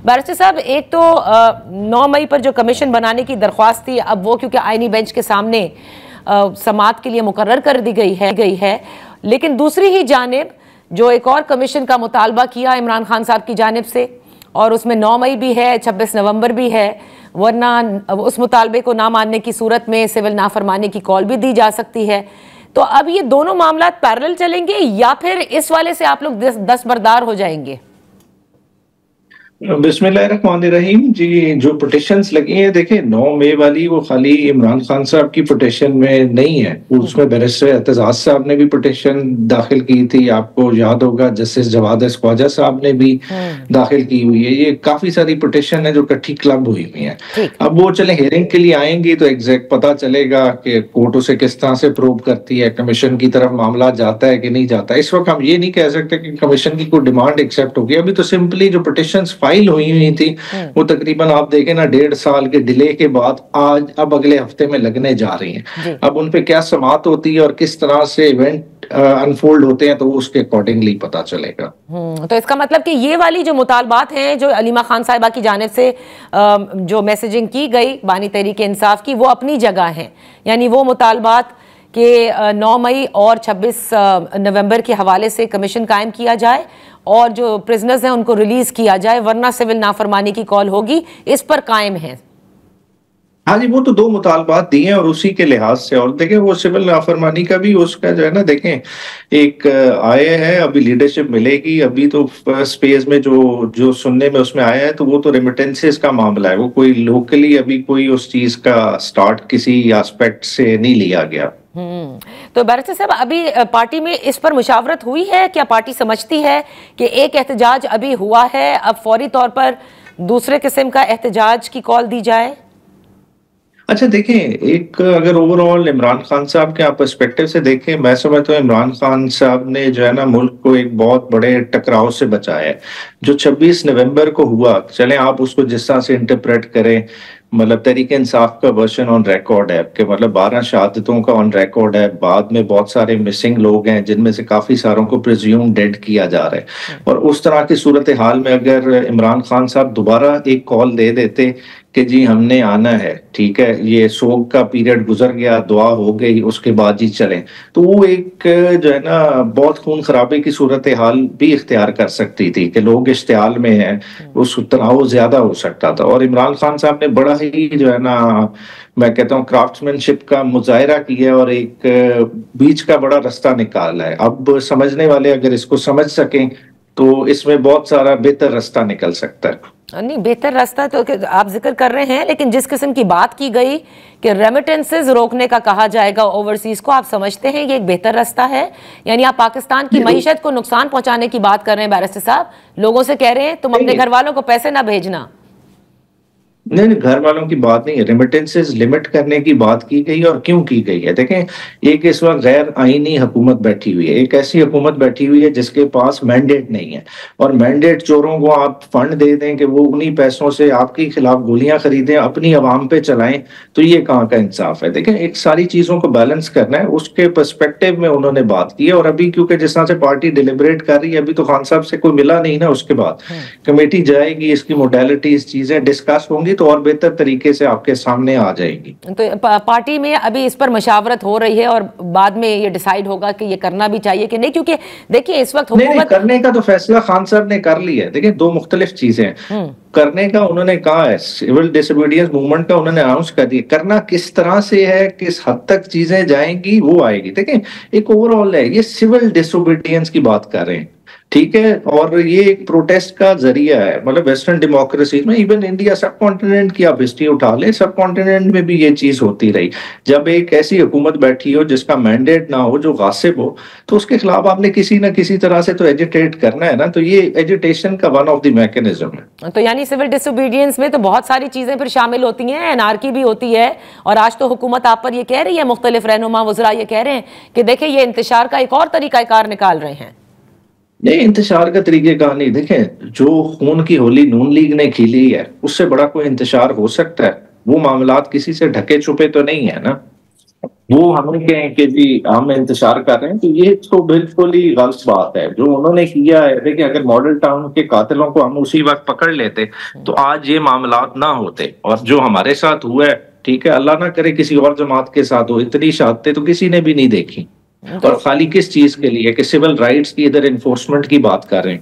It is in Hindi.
बैरिस्टर साहब, एक तो 9 मई पर जो कमीशन बनाने की दरख्वास्त थी, अब वो क्योंकि आईनी बेंच के सामने समाअत के लिए मुकर्रर कर दी गई है, लेकिन दूसरी ही जानिब जो एक और कमीशन का मुतालबा किया इमरान खान साहब की जानिब से, और उसमें 9 मई भी है, 26 नवंबर भी है, वरना उस मुतालबे को ना मानने की सूरत में सिविल नाफरमानी की कॉल भी दी जा सकती है। तो अब ये दोनों मामला पैरेलल चलेंगे या फिर इस वाले से आप लोग दस्तबरदार हो जाएंगे? बिस्मिल्लाहिर्रहमानिर्रहीम जी। जो पिटिशंस लगी हैं, देखिए 9 मई वाली वो खाली इमरान खान साहब की पिटिशन में नहीं है, उसमें बैरिस्टर एतजाज साहब ने भी पिटिशन दाखिल की थी। आपको याद होगा जस्टिस जवाद ख्वाजा साहब ने भी दाखिल की हुई है। ये काफी सारी पिटिशन है जो इकट्ठी क्लब हुई हुई है। अब वो चले हियरिंग के लिए आएंगी तो एग्जैक्ट पता चलेगा कि कोर्ट उसे किस तरह से प्रूव करती है, कमीशन की तरफ मामला जाता है कि नहीं जाता। इस वक्त हम ये नहीं कह सकते कि कमीशन की कोई डिमांड एक्सेप्ट होगी। अभी तो सिंपली जो पिटिशन फाइल हुई थी वो तकरीबन आप देखें ना 1.5 साल के डिले के बाद आज अब अगले हफ्ते में लगने जा रही हैं। अब उन पे क्या समाअत होती है और किस तरह से इवेंट अनफोल्ड होते हैं तो उसके अकॉर्डिंगली पता चलेगा। तो इसका मतलब कि ये वाली जो मुतालबात हैं जो अलीमा खान साहिबा की जानिब से जो मैसेजिंग की गई बानी तहरीक इंसाफ की, वो अपनी जगह हैं, यानी वो मुतालबात कि 9 मई और 26 नवंबर के हवाले से कमीशन कायम किया जाए और जो प्रिजनर्स हैं उनको रिलीज किया जाए, वरना सिविल नाफरमानी की कॉल होगी, इस पर कायम है। हाँ जी, वो तो 2 मुतालबात दिए हैं और उसी के लिहाज से। और देखें वो सिविल नाफरमानी का भी उसका जो है ना, देखें एक आए हैं, अभी लीडरशिप मिलेगी। अभी तो फर्स्ट फेज में जो सुनने में उसमें आया है तो वो तो रेमिटेंसेस का मामला है, वो कोई लोकली अभी कोई उस चीज का स्टार्ट किसी एस्पेक्ट से नहीं लिया गया। तो बैरिस्टर साहब, अभी पार्टी में इस पर मुशावरत हुई है? क्या पार्टी समझती है कि एक एहतजाज अभी हुआ है, अब फौरी तौर पर दूसरे किस्म का एहतजाज की कॉल दी जाए? अच्छा देखें, एक अगर ओवरऑल इमरान खान साहब के आप पर्सपेक्टिव से देखें, मैं समझता हूँ इमरान खान साहब ने जो है ना मुल्क को एक बहुत बड़े टकराव से बचाया है। जो 26 नवंबर को हुआ, चलें आप उसको जिस तरह से इंटरप्रेट करें, मतलब तहरीक इंसाफ का वर्जन ऑन रिकॉर्ड है कि मतलब 12 शहादतों का ऑन रिकॉर्ड है। बाद में बहुत सारे मिसिंग लोग हैं जिनमें से काफी सारों को प्रिज्यूम डेड किया जा रहा है। और उस तरह की सूरत हाल में अगर इमरान खान साहब दोबारा एक कॉल दे देते कि जी हमने आना है, ठीक है, ये सोग का पीरियड गुजर गया, दुआ हो गई, उसके बाद जी चलें, तो वो एक जो है ना बहुत खून खराबे की सूरत हाल भी इख्तियार कर सकती थी कि लोग इश्तियाल में हैं, उस तनाव ज्यादा हो सकता था। और इमरान खान साहब ने बड़ा ही जो है ना, मैं कहता हूँ क्राफ्ट्समैनशिप का मुजाहिरा किया और एक बीच का बड़ा रास्ता निकाला है। अब समझने वाले अगर इसको समझ सकें तो इसमें बहुत सारा बेहतर रास्ता निकल सकता है। नहीं, बेहतर रास्ता तो आप जिक्र कर रहे हैं, लेकिन जिस किस्म की बात की गई कि रेमिटेंसेस रोकने का कहा जाएगा ओवरसीज को, आप समझते हैं ये एक बेहतर रास्ता है? यानी आप पाकिस्तान की मईशत को नुकसान पहुंचाने की बात कर रहे हैं बैरिस्टर साहब, लोगों से कह रहे हैं तुम अपने घर वालों को पैसे ना भेजना। नहीं, घर वालों की बात नहीं है, रेमिटेंसेस लिमिट करने की बात की गई। और क्यों की गई है? देखें, एक इस वक्त गैर आईनी हुकूमत बैठी हुई है, एक ऐसी हुकूमत बैठी हुई है जिसके पास मैंडेट नहीं है। और मैंडेट चोरों को आप फंड दे दें कि वो उन्हीं पैसों से आपके खिलाफ गोलियां खरीदें, अपनी आवाम पे चलाएं, तो ये कहाँ का इंसाफ है? देखें, एक सारी चीजों को बैलेंस करना है, उसके पर्सपेक्टिव में उन्होंने बात की है। और अभी क्योंकि जिस तरह से पार्टी डिलिबरेट कर रही है, अभी तो खान साहब से कोई मिला नहीं ना, उसके बाद कमेटी जाएगी, इसकी मोडालिटीज चीजें डिस्कस होंगी तो और बेहतर तरीके से आपके सामने आ जाएगी। तो पार्टी में अभी इस पर मशावरत हो रही है और बाद में ये डिसाइड होगा कि ये करना भी चाहिए कि नहीं, क्योंकि देखिए इस वक्त हुकूमत करने का तो फैसला खान साहब ने कर लिया है। देखिए 2 मुख्तलिफ चीजें हैं। करने का उन्होंने कहा है, सिविल डिसोबीडियंस मूवमेंट का उन्होंने अनाउंस कर दिया, करना किस तरह से है, किस हद तक चीजें जाएंगी वो आएगी। देखें, एक ओवरऑल है, ये सिविल डिसोबीडियंस की बात कर रहे हैं, ठीक है, और ये एक प्रोटेस्ट का जरिया है। मतलब वेस्टर्न डेमोक्रेसी में, इवन इंडिया सब कॉन्टिनेंट की आप हिस्ट्री उठा ले, सब कॉन्टिनेंट में भी ये चीज होती रही। जब एक ऐसी हुकूमत बैठी हो जिसका मैंडेट ना हो, जो गासिब हो, तो उसके खिलाफ आपने किसी ना किसी तरह से तो एजिटेट करना है ना। तो ये एजिटेशन का वन ऑफ द मैकेनिज्म है। तो यानी सिविल डिसोबीडियंस में तो बहुत सारी चीजें फिर शामिल होती हैं, एनार्की भी होती है। और आज तो हुकूमत आप पर ये कह रही है, मुख्तलिफ रहनुमा वज़रा ये कह रहे हैं कि देखिए ये इंतशार का एक और तरीकाकार निकाल रहे हैं। नहीं, इंतशार का तरीके नहीं। देखें, जो खून की होली नून लीग ने खेली है, उससे बड़ा कोई इंतशार हो सकता है? वो मामलात किसी से ढके छुपे तो नहीं है ना। वो हमें कहें कि जी हम इंतजार कर रहे हैं, तो ये तो बिल्कुल ही गलत बात है जो उन्होंने किया है। देखिए अगर मॉडल टाउन के कातिलों को हम उसी वक्त पकड़ लेते तो आज ये मामलात ना होते, और जो हमारे साथ हुआ है, ठीक है, अल्लाह ना करे किसी और जमात के साथ हो, इतनी शहादतें तो किसी ने भी नहीं देखी। तो और खाली किस चीज के लिए कि सिविल राइट्स की इधर इन्फोर्समेंट की बात कर रहे हैं।